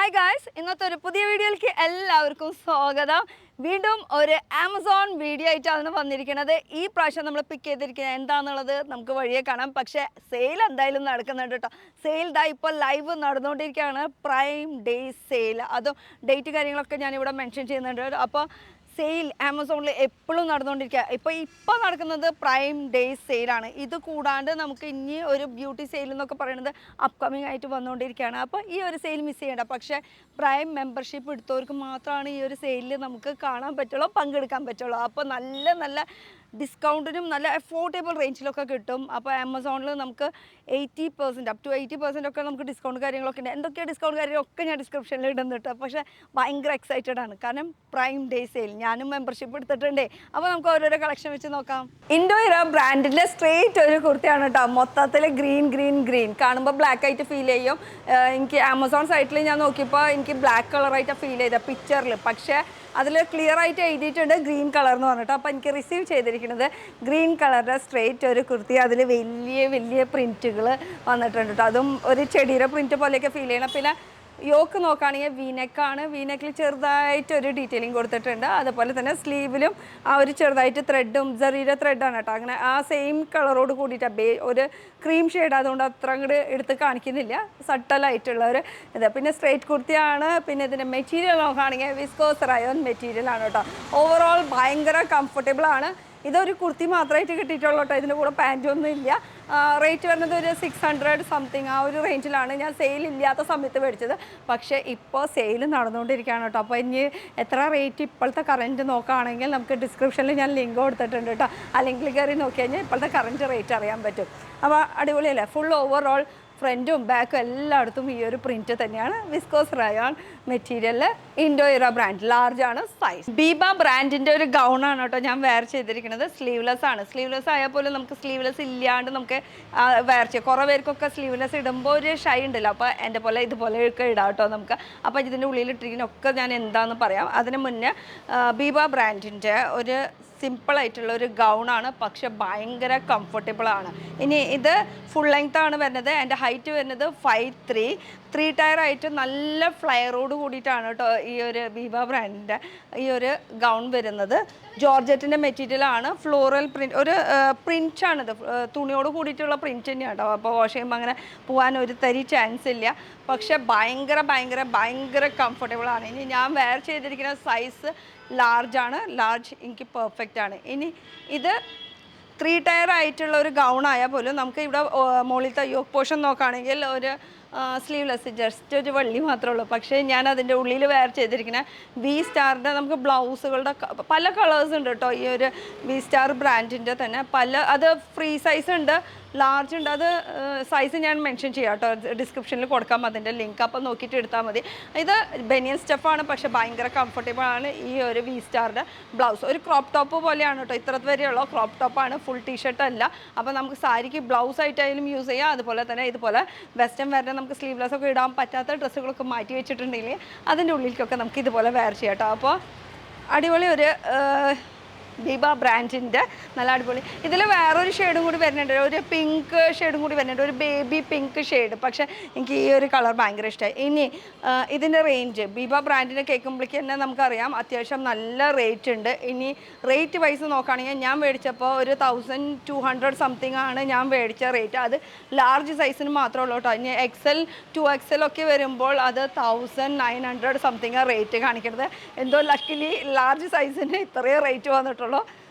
Hi guys, ഇന്നത്തെ ഒരു പുതിയ വീഡിയോയിലേക്ക് എല്ലാവർക്കും സ്വാഗതം. വീണ്ടും ഒരു ആമസോൺ വീഡിയോ ആയിട്ടാണ് വന്നിരിക്കുന്നത്. ഈ പ്രാവശ്യം നമ്മൾ പിക്ക് ചെയ്തിരിക്കുന്നത് എന്താണെന്നുള്ളത് നമുക്ക് വഴിയെ കാണാം. പക്ഷേ സെയിൽ എന്തായാലും നടക്കുന്നുണ്ട് കേട്ടോ. സെയിൽ ഇപ്പോൾ ലൈവ് നടന്നുകൊണ്ടിരിക്കുകയാണ്. പ്രൈം ഡേ സെയിൽ, അതും ഡേറ്റ് കാര്യങ്ങളൊക്കെ ഞാനിവിടെ മെൻഷൻ ചെയ്യുന്നുണ്ട്. അപ്പോൾ സെയിൽ ആമസോണിൽ എപ്പോഴും നടന്നുകൊണ്ടിരിക്കുക. ഇപ്പോൾ നടക്കുന്നത് പ്രൈം ഡേ സെയിലാണ്. ഇത് കൂടാണ്ട് നമുക്ക് ഇനി ഒരു ബ്യൂട്ടി സെയിൽ എന്നൊക്കെ പറയുന്നത് അപ്കമിങ് ആയിട്ട് വന്നുകൊണ്ടിരിക്കുകയാണ്. അപ്പോൾ ഈ ഒരു സെയിൽ മിസ് ചെയ്യേണ്ട. പക്ഷേ പ്രൈം മെമ്പർഷിപ്പ് എടുത്തവർക്ക് മാത്രമാണ് ഈ ഒരു സെയിലിൽ നമുക്ക് കാണാൻ പറ്റുള്ളൂ, പങ്കെടുക്കാൻ പറ്റുള്ളൂ. അപ്പോൾ നല്ല നല്ല ഡിസ്കൗണ്ടിനും നല്ല അഫോർഡബിൾ റേഞ്ചിലൊക്കെ കിട്ടും. അപ്പോൾ ആമസോണിൽ നമുക്ക് 80% അപ് ടു 80% ഒക്കെ നമുക്ക് ഡിസ്കൗണ്ട് കാര്യങ്ങളൊക്കെ ഉണ്ട്. എന്തൊക്കെയാണ് ഡിസ്കൗണ്ട് കാര്യങ്ങളൊക്കെ ഞാൻ ഡിസ്ക്രിപ്ഷനിൽ ഇടുന്നുണ്ട്. പക്ഷേ ഭയങ്കര എക്സൈറ്റഡ് ആണ്, കാരണം പ്രൈം ഡേ സെയിൽ ഞാനും മെമ്പർഷിപ്പ് എടുത്തിട്ടുണ്ടേ. അപ്പോൾ നമുക്ക് ഓരോരോ കളക്ഷൻ വെച്ച് നോക്കാം. ഇൻഡോയിറ ബ്രാൻഡിൻ്റെ സ്ട്രേറ്റ് ഒരു കുർത്തിയാണ് കേട്ടോ. മൊത്തത്തിൽ ഗ്രീൻ കാണുമ്പോൾ ബ്ലാക്ക് ആയിട്ട് ഫീൽ ചെയ്യും. എനിക്ക് ആമസോൺ സൈറ്റിൽ ഞാൻ നോക്കിയപ്പോൾ എനിക്ക് ബ്ലാക്ക് കളറായിട്ടാണ് ഫീൽ ചെയ്തത് പിക്ചറിൽ. പക്ഷേ അതിൽ ക്ലിയർ ആയിട്ട് എഴുതിയിട്ടുണ്ട് ഗ്രീൻ കളർ എന്ന് പറഞ്ഞിട്ട്. അപ്പോൾ എനിക്ക് റിസീവ് ചെയ്തിരിക്കുന്നത് ഗ്രീൻ കളറിൻ്റെ സ്ട്രേറ്റ് ഒരു കുർത്തി. അതിൽ വലിയ പ്രിൻറ്റുകൾ വന്നിട്ടുണ്ട് കേട്ടോ. അതും ഒരു ചെടിയുടെ പ്രിൻറ്റ് പോലെയൊക്കെ ഫീൽ ചെയ്യണം. പിന്നെ യോക്ക് നോക്കുകയാണെങ്കിൽ വീനെക്കാണ്. വീനെക്കിൽ ചെറുതായിട്ട് ഒരു ഡീറ്റെയിലിംഗ് കൊടുത്തിട്ടുണ്ട്. അതുപോലെ തന്നെ സ്ലീവിലും ആ ഒരു ചെറുതായിട്ട് ത്രെഡും ജെറിയുടെ ത്രെഡാണ് കേട്ടോ. അങ്ങനെ ആ സെയിം കളറോട് കൂടിയിട്ടാണ്. ഒരു ക്രീം ഷെയ്ഡ്, അതുകൊണ്ട് അത്ര അങ്ങോട്ട് എടുത്ത് കാണിക്കുന്നില്ല. സട്ടലായിട്ടുള്ള ഒരു ഇത്. പിന്നെ സ്ട്രേറ്റ് കുർത്തിയാണ്. പിന്നെ ഇതിൻ്റെ മെറ്റീരിയൽ നോക്കുകയാണെങ്കിൽ വിസ്കോസ് റയോൺ മെറ്റീരിയലാണ് കേട്ടോ. ഓവറോൾ ഭയങ്കര കംഫർട്ടബിൾ ആണ്. ഇതൊരു കുർത്തി മാത്രമായിട്ട് കിട്ടിയിട്ടുള്ളൂ കേട്ടോ. ഇതിൻ്റെ കൂടെ പാൻറ്റൊന്നും ഇല്ല. റേറ്റ് വരുന്നത് ഒരു 600 സംതിങ് ആ ഒരു റേഞ്ചിലാണ് ഞാൻ സെയിൽ ഇല്ലാത്ത സമയത്ത് മേടിച്ചത്. പക്ഷേ ഇപ്പോൾ സെയിൽ നടന്നുകൊണ്ടിരിക്കുകയാണ് കേട്ടോ. അപ്പോൾ ഇനി എത്ര റേറ്റ് ഇപ്പോഴത്തെ കറൻറ്റ് നോക്കുകയാണെങ്കിൽ നമുക്ക് ഡിസ്ക്രിപ്ഷനിൽ ഞാൻ ലിങ്ക് കൊടുത്തിട്ടുണ്ട് കേട്ടോ. ആ ലിങ്കിൽ കയറി നോക്കി കഴിഞ്ഞാൽ ഇപ്പോഴത്തെ കറൻറ്റ് റേറ്റ് അറിയാൻ പറ്റും. അപ്പോൾ അടിപൊളിയല്ലേ. ഫുൾ ഓവറോൾ ഫ്രണ്ടും ബാക്കും എല്ലായിടത്തും ഈ ഒരു പ്രിൻറ്റ് തന്നെയാണ്. Viscose rayon material, Indo Era brand, large ആണ് സൈസ്. ബീബ ബ്രാൻഡിൻ്റെ ഒരു ഗൗണാണ് കേട്ടോ ഞാൻ വെയർ ചെയ്തിരിക്കുന്നത്. സ്ലീവ്ലെസ് ആണ്. സ്ലീവ്ലെസ് ആയാൽ പോലും നമുക്ക് സ്ലീവ്ലെസ് ഇല്ലാണ്ട് നമുക്ക് വെയർ ചെയ്യാം. കുറേ പേർക്കൊക്കെ സ്ലീവ്ലെസ് ഇടുമ്പോൾ ഒരു ഷൈ ഉണ്ടല്ലോ. അപ്പോൾ എൻ്റെ പോലെ ഇതുപോലെയൊക്കെ ഇടാം കേട്ടോ നമുക്ക്. അപ്പോൾ ഇതിൻ്റെ ഉള്ളിലിട്ടിരിക്കുന്നൊക്കെ ഞാൻ എന്താണെന്ന് പറയാം. അതിന് മുന്നേ ബീബ ബ്രാൻഡിൻ്റെ ഒരു സിമ്പിളായിട്ടുള്ള ഒരു ഗൗണാണ്, പക്ഷെ ഭയങ്കര കംഫർട്ടബിളാണ്. ഇനി ഇത് ഫുൾ ലെങ്ത് ആണ് വരുന്നത്. എൻ്റെ ഹൈറ്റ് വരുന്നത് 5'3", 3 ടയർ ആയിട്ട് നല്ല ഫ്ലയറോട് കൂടിയിട്ടാണ് കേട്ടോ ഈ ഒരു ബീബ ബ്രാൻഡിൻ്റെ ഈ ഒരു ഗൗൺ വരുന്നത്. ജോർജറ്റിൻ്റെ മെറ്റീരിയലാണ്. ഫ്ലോറൽ പ്രിൻറ്റ്, ഒരു പ്രിൻറ്റാണിത്. തുണിയോട് കൂടിയിട്ടുള്ള പ്രിൻറ്റ് തന്നെയാണ് കേട്ടോ. അപ്പോൾ വാഷ് ചെയ്യുമ്പോൾ അങ്ങനെ പോകാൻ ഒരു തരി ചാൻസ് ഇല്ല. പക്ഷെ ഭയങ്കര കംഫർട്ടബിളാണ്. ഇനി ഞാൻ വെയർ ചെയ്തിരിക്കുന്ന സൈസ് ലാർജാണ്. ലാർജ് എനിക്ക് പെർഫെക്റ്റ് ആണ്. ഇനി ഇത് 3 ടയർ ആയിട്ടുള്ള ഒരു ഗൗൺ ആയാൽ പോലും നമുക്ക് ഇവിടെ മുകളിലത്തെ യോക്ക് പോർഷൻ നോക്കുകയാണെങ്കിൽ ഒരു സ്ലീവ്ലെസ് ജസ്റ്റ് ഒരു വള്ളി മാത്രമേ ഉള്ളൂ. പക്ഷേ ഞാൻ അതിൻ്റെ ഉള്ളിൽ വെയർ ചെയ്തിരിക്കുന്ന വി സ്റ്റാറിൻ്റെ നമുക്ക് ബ്ലൗസുകളുടെ പല കളേഴ്സ് ഉണ്ട് കേട്ടോ. ഈ ഒരു വി സ്റ്റാർ ബ്രാൻഡിൻ്റെ തന്നെ അത് ഫ്രീ സൈസ് ഉണ്ട്, ലാർജ് ഉണ്ട്. അത് സൈസ് ഞാൻ മെൻഷൻ ചെയ്യാം കേട്ടോ, ഡിസ്ക്രിപ്ഷനിൽ കൊടുക്കാം അതിൻ്റെ ലിങ്ക്. അപ്പോൾ നോക്കിയിട്ട് എടുത്താൽ മതി. ഇത് ബനിയൻ സ്റ്റഫാണ്, പക്ഷേ ഭയങ്കര കംഫർട്ടബിൾ ആണ്. ഈ ഒരു വി സ്റ്റാറിൻ്റെ ബ്ലൗസ് ഒരു ക്രോപ്പ് ടോപ്പ് പോലെയാണ് കേട്ടോ. ഇത്ര വരെയുള്ള ക്രോപ്പ് ടോപ്പാണ്, ഫുൾ ടീഷർട്ട് അല്ല. അപ്പോൾ നമുക്ക് സാരിക്ക് ബ്ലൗസ് ആയിട്ടായാലും യൂസ് ചെയ്യാം. അതുപോലെ തന്നെ ഇതുപോലെ വെസ്റ്റേൺ വെയറിന് നമുക്ക് സ്ലീവ്ലെസ് ഒക്കെ ഇടാൻ പറ്റാത്ത ഡ്രസ്സുകളൊക്കെ മാറ്റി വെച്ചിട്ടുണ്ടെങ്കിൽ അതിൻ്റെ ഉള്ളിലേക്കൊക്കെ നമുക്ക് ഇതുപോലെ വെയർ ചെയ്യാം കേട്ടോ. അപ്പോൾ അടിപൊളി ഒരു ബീബ ബ്രാൻഡിൻ്റെ നല്ല അടിപൊളി. ഇതിൽ വേറൊരു ഷെയ്ഡും കൂടി വരുന്നുണ്ട്, ഒരു പിങ്ക് ഷെയ്ഡും കൂടി വരുന്നുണ്ട്, ഒരു ബേബി പിങ്ക് ഷെയ്ഡ്. പക്ഷേ എനിക്ക് ഈ ഒരു കളർ ഭയങ്കര ഇഷ്ടമായി. ഇനി ഇതിൻ്റെ റേഞ്ച് ബീബ ബ്രാൻഡിനെ കേൾക്കുമ്പോഴേക്ക് തന്നെ നമുക്കറിയാം അത്യാവശ്യം നല്ല റേറ്റ് ഉണ്ട്. ഇനി റേറ്റ് വൈസ് നോക്കുകയാണെങ്കിൽ ഞാൻ മേടിച്ചപ്പോൾ ഒരു 1200 സംതിങ് ആണ് ഞാൻ മേടിച്ച റേറ്റ്. അത് ലാർജ് സൈസിന് മാത്രമേ ഉള്ളൂ കേട്ടോ. ഇനി XL 2XL ഒക്കെ വരുമ്പോൾ അത് 1900 സംതിങ് റേറ്റ് കാണിക്കുന്നത്. എന്തോ ലക്കിലി ലാർജ് സൈസിന് ഇത്രയും റേറ്റ് വന്നിട്ടുള്ളൂ.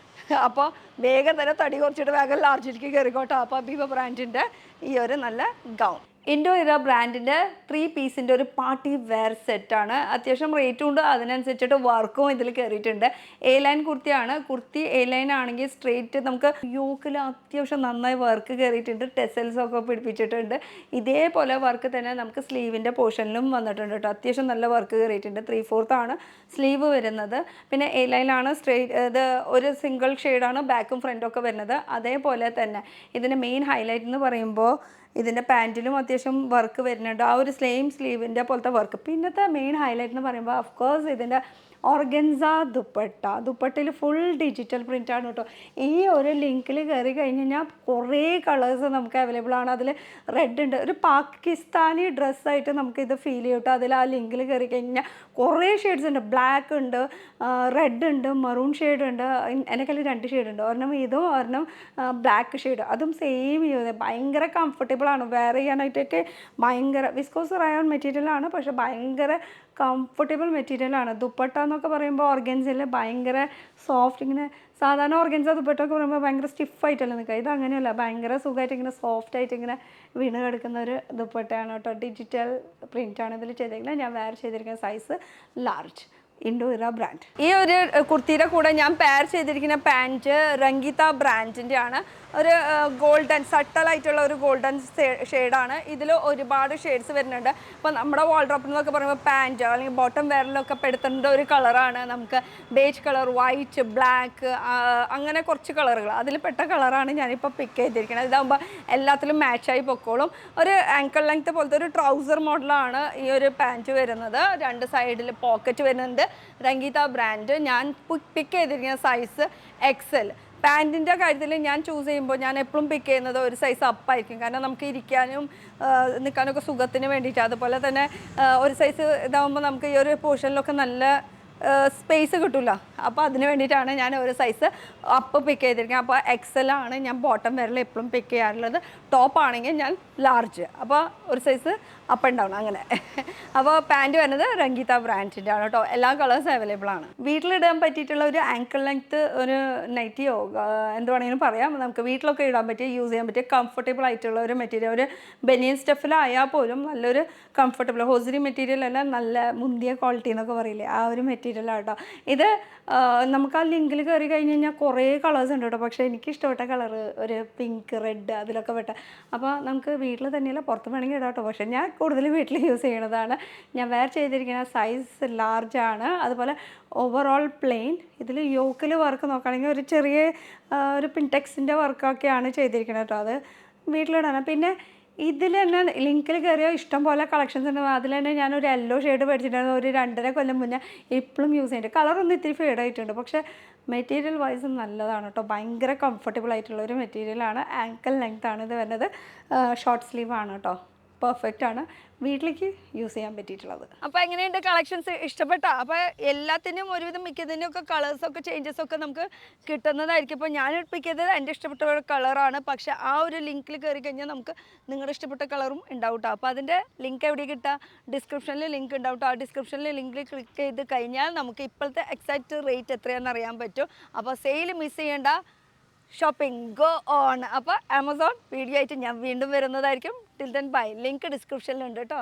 അപ്പോൾ വേഗം തന്നെ തടി കുറച്ചിട്ട് വേഗം ലാർജിലേക്ക് കയറിക്കോട്ടോ. അപ്പോൾ ബീബ ബ്രാൻഡിൻ്റെ ഈ ഒരു നല്ല ഗൗൺ. ഇൻഡോയിറ ബ്രാൻഡിൻ്റെ 3 പീസിൻ്റെ ഒരു പാർട്ടി വെയർ സെറ്റാണ്. അത്യാവശ്യം റേറ്റും ഉണ്ട്, അതിനനുസരിച്ചിട്ട് വർക്കും ഇതിൽ കയറിയിട്ടുണ്ട്. എ ലൈൻ കുർത്തിയാണ്. കുർത്തി എ ലൈൻ ആണെങ്കിൽ സ്ട്രേറ്റ് നമുക്ക് യോക്കിൽ അത്യാവശ്യം നന്നായി വർക്ക് കയറിയിട്ടുണ്ട്. ടെസൽസൊക്കെ പിടിപ്പിച്ചിട്ടുണ്ട്. ഇതേപോലെ വർക്ക് തന്നെ നമുക്ക് സ്ലീവിൻ്റെ പോർഷനിലും വന്നിട്ടുണ്ട് കേട്ടോ. അത്യാവശ്യം നല്ല വർക്ക് കയറിയിട്ടുണ്ട്. 3/4 ആണ് സ്ലീവ് വരുന്നത്. പിന്നെ എ ലൈനാണ്. ഇത് ഒരു സിംഗിൾ ഷെയ്ഡാണ് ബാക്കും ഫ്രണ്ടും ഒക്കെ വരുന്നത്. അതേപോലെ തന്നെ ഇതിൻ്റെ മെയിൻ ഹൈലൈറ്റ് എന്ന് പറയുമ്പോൾ ഇതിൻ്റെ പാൻറ്റിലും അത്യാവശ്യം വർക്ക് വരുന്നുണ്ട്, ആ ഒരു സ്ലീവിൻ്റെ പോലത്തെ വർക്ക്. പിന്നത്തെ മെയിൻ ഹൈലൈറ്റ് എന്ന് പറയുമ്പോൾ ഓഫ് കോഴ്സ് ഇതിൻ്റെ ഓർഗൻസ ദുപ്പട്ടയിൽ ഫുൾ ഡിജിറ്റൽ പ്രിൻ്റ് ആണ് കേട്ടോ. ഈ ഒരു ലിങ്കിൽ കയറി കഴിഞ്ഞ് കഴിഞ്ഞാൽ കുറേ കളേഴ്സ് നമുക്ക് അവൈലബിൾ ആണ്. അതിൽ റെഡ് ഉണ്ട്, ഒരു പാകിസ്ഥാനി ഡ്രസ്സായിട്ട് നമുക്കിത് ഫീൽ ചെയ്യും കേട്ടോ. അതിൽ ആ ലിങ്കിൽ കയറി കഴിഞ്ഞാൽ കുറേ ഷെയ്ഡ്സ് ഉണ്ട്. ബ്ലാക്ക് ഉണ്ട്, റെഡ് ഉണ്ട്, മറൂൺ ഷെയ്ഡ് ഉണ്ട്, എൻ്റെ കയ്യിൽ 2 ഷെയ്ഡ് ഉണ്ട്. ഒരെണ്ണം ഇതും ഒരെണ്ണം ബ്ലാക്ക് ഷെയ്ഡ്. അതും സെയിം ചെയ്യുന്നത് ഭയങ്കര കംഫർട്ടബിളാണ്. വെയർ ചെയ്യാനായിട്ടൊക്കെ ഭയങ്കര വിസ്കോസ് റയോൺ മെറ്റീരിയലാണ്, പക്ഷേ ഭയങ്കര കംഫർട്ടബിൾ മെറ്റീരിയലാണ്. ദുപ്പട്ട എന്നൊക്കെ പറയുമ്പോൾ ഓർഗൻസിൽ ഭയങ്കര സോഫ്റ്റ്, ഇങ്ങനെ സാധാരണ ഓർഗൻസ ദുപ്പട്ട ഒക്കെ പറയുമ്പോൾ ഭയങ്കര സ്റ്റിഫായിട്ടല്ല നിൽക്കുക. ഇത് അങ്ങനെയല്ല, ഭയങ്കര സുഖമായിട്ട് ഇങ്ങനെ സോഫ്റ്റായിട്ട് ഇങ്ങനെ വീണ് കിടക്കുന്ന ഒരു ദുപ്പട്ടയാണ് കേട്ടോ. ഡിജിറ്റൽ പ്രിൻ്റാണ് ഇതിൽ ചെയ്തിരിക്കുന്നത്. ഞാൻ വെയർ ചെയ്തിരിക്കുന്ന സൈസ് ലാർജ്, ഇൻഡോയിറ ബ്രാൻഡ്. ഈ ഒരു കുർത്തിയുടെ കൂടെ ഞാൻ പെയർ ചെയ്തിരിക്കുന്ന പാൻറ്റ് രംഗീത ബ്രാൻഡിൻ്റെ ആണ്. ഒരു ഗോൾഡൻ സട്ടലായിട്ടുള്ള ഒരു ഗോൾഡൻ ഷെയ്ഡാണ്. ഇതിൽ ഒരുപാട് ഷെയ്ഡ്സ് വരുന്നുണ്ട്. അപ്പോൾ നമ്മുടെ വാൾഡ്രോപ്പ് എന്നൊക്കെ പറയുമ്പോൾ പാൻറ്റ് അല്ലെങ്കിൽ ബോട്ടം വെയറിലൊക്കെ പെടുത്തേണ്ട ഒരു കളറാണ്. നമുക്ക് ബേജ് കളർ, വൈറ്റ്, ബ്ലാക്ക്, അങ്ങനെ കുറച്ച് കളറുകൾ അതിൽ പെട്ട കളറാണ് ഞാനിപ്പോൾ പിക്ക് ചെയ്തിരിക്കുന്നത്. ഇതാകുമ്പോൾ എല്ലാത്തിലും മാച്ചായി പൊക്കോളും. ഒരു ആങ്കിൾ ലെങ്ത് പോലത്തെ ഒരു ട്രൗസർ മോഡലാണ് ഈ ഒരു പാൻറ്റ് വരുന്നത്. 2 സൈഡിൽ പോക്കറ്റ് വരുന്നുണ്ട്. രംഗീത ബ്രാൻഡ്. ഞാൻ പിക്ക് ചെയ്തിരിക്കുന്ന സൈസ് XL. പാൻറ്റിൻ്റെ കാര്യത്തിൽ ഞാൻ ചൂസ് ചെയ്യുമ്പോൾ ഞാൻ എപ്പോഴും പിക്ക് ചെയ്യുന്നത് ഒരു സൈസ് അപ്പായിരിക്കും. കാരണം നമുക്ക് ഇരിക്കാനും നിൽക്കാനൊക്കെ സുഖത്തിന് വേണ്ടിയിട്ട്. അതുപോലെ തന്നെ ഒരു സൈസ് ഇതാകുമ്പോൾ നമുക്ക് ഈ ഒരു പോർഷനിലൊക്കെ നല്ല സ്പേസ് കിട്ടില്ല. അപ്പോൾ അതിന് വേണ്ടിയിട്ടാണ് ഞാൻ ഒരു സൈസ് അപ്പ് പിക്ക് ചെയ്തിരിക്കുന്നത്. അപ്പോൾ XL ആണ് ഞാൻ ബോട്ടം വരൽ എപ്പോഴും പിക്ക് ചെയ്യാറുള്ളത്. ടോപ്പ് ആണെങ്കിൽ ഞാൻ ലാർജ്, അപ്പോൾ ഒരു സൈസ് അപ്പ് ആൻഡ് ഡൗൺ അങ്ങനെ. അപ്പോൾ പാൻറ്റ് വരുന്നത് രംഗീത ബ്രാൻഡിൻ്റെ ആണ് കേട്ടോ. എല്ലാ കളേഴ്സും അവൈലബിൾ ആണ്. വീട്ടിലിടാൻ പറ്റിയിട്ടുള്ള ഒരു ആങ്കിൾ ലെങ്ത്ത് ഒരു നൈറ്റിയോ എന്ത് വേണമെങ്കിലും പറയാം. നമുക്ക് വീട്ടിലൊക്കെ ഇടാൻ പറ്റിയ, യൂസ് ചെയ്യാൻ പറ്റിയ കംഫർട്ടബിൾ ആയിട്ടുള്ള ഒരു മെറ്റീരിയൽ. ഒരു ബനിയൻ സ്റ്റഫിലായാൽ പോലും നല്ലൊരു കംഫർട്ടബിൾ, ഹോസറി മെറ്റീരിയൽ അല്ല, നല്ല മുന്തിയ ക്വാളിറ്റി എന്നൊക്കെ പറയില്ലേ, ആ ഒരു മെറ്റീരിയലാണ് കേട്ടോ. ഇത് നമുക്ക് ആ ലിങ്കിൽ കയറി കഴിഞ്ഞ് കഴിഞ്ഞാൽ കുറേ കളേഴ്സ് ഉണ്ട് കേട്ടോ. പക്ഷേ എനിക്ക് ഇഷ്ടപ്പെട്ട കളറ് ഒരു പിങ്ക്, റെഡ് അതിലൊക്കെ പെട്ട. അപ്പോൾ നമുക്ക് വീട്ടിൽ തന്നെയല്ല പുറത്ത് വേണമെങ്കിൽ ഇടാം കേട്ടോ. പക്ഷേ ഞാൻ കൂടുതൽ വീട്ടിൽ യൂസ് ചെയ്യണതാണ്. ഞാൻ വെയർ ചെയ്തിരിക്കുന്ന സൈസ് ലാർജ് ആണ്. അതുപോലെ ഓവറോൾ പ്ലെയിൻ. ഇതിൽ യോക്കിൽ വർക്ക് നോക്കുകയാണെങ്കിൽ ഒരു ചെറിയ ഒരു പിൻടെക്സിൻ്റെ വർക്കൊക്കെയാണ് ചെയ്തിരിക്കുന്നത് കേട്ടോ. അത് വീട്ടിലിടാനാണ്. പിന്നെ ഇതിൽ തന്നെ ലിങ്കിൽ കയറിയ ഇഷ്ടം പോലെ കളക്ഷൻസ് ഉണ്ട്. അതിൽ തന്നെ ഞാനൊരു യെല്ലോ ഷെയ്ഡ് മേടിച്ചിട്ടുണ്ടായിരുന്നു ഒരു 2.5 കൊല്ലം മുന്നേ. ഇപ്പോഴും യൂസ് ചെയ്യുന്നുണ്ട്. കളറൊന്നും ഇത്തിരി ഫേഡ് ആയിട്ടുണ്ട്, പക്ഷേ മെറ്റീരിയൽ വൈസും നല്ലതാണ് കേട്ടോ. ഭയങ്കര കംഫർട്ടബിൾ ആയിട്ടുള്ളൊരു മെറ്റീരിയലാണ്. ആങ്കിൾ ലെങ്ത് ആണ് ഇത് വരുന്നത്. ഷോർട്ട് സ്ലീവ് ആണ് കേട്ടോ. പെർഫെക്റ്റ് ആണ്, വീട്ടിലേക്ക് യൂസ് ചെയ്യാൻ പറ്റിയിട്ടുള്ളത്. അപ്പോൾ എങ്ങനെയുണ്ട് കളക്ഷൻസ്? ഇഷ്ടപ്പെട്ടോ? അപ്പോൾ എല്ലാത്തിനും ഒരുവിധം മിക്കതിനും ഒക്കെ കളേഴ്സൊക്കെ ചേഞ്ചസ് ഒക്കെ നമുക്ക് കിട്ടുന്നതായിരിക്കും. ഇപ്പോൾ ഞാൻ പിക്ക് ചെയ്തത് എൻ്റെ ഇഷ്ടപ്പെട്ട ഒരു കളറാണ്. പക്ഷേ ആ ഒരു ലിങ്കിൽ കയറി കഴിഞ്ഞാൽ നമുക്ക് നിങ്ങളുടെ ഇഷ്ടപ്പെട്ട കളറും ഉണ്ടാവും കേട്ടോ. അപ്പോൾ അതിൻ്റെ ലിങ്ക് എവിടെ കിട്ടുക? ഡിസ്ക്രിപ്ഷനിൽ ലിങ്ക് ഉണ്ടാവും കേട്ടോ. ആ ഡിസ്ക്രിപ്ഷനിൽ ലിങ്കിൽ ക്ലിക്ക് ചെയ്ത് കഴിഞ്ഞാൽ നമുക്ക് ഇപ്പോഴത്തെ എക്സാക്റ്റ് റേറ്റ് എത്രയാണെന്ന് അറിയാൻ പറ്റും. അപ്പോൾ സെയിൽ മിസ് ചെയ്യേണ്ട, ഷോപ്പിംഗ് ഗോ ഓൺ. അപ്പോൾ ആമസോൺ വീഡിയോ ആയിട്ട് ഞാൻ വീണ്ടും വരുന്നതായിരിക്കും. Till then bye. ലിങ്ക് ഡിസ്ക്രിപ്ഷനിലുണ്ട് കേട്ടോ.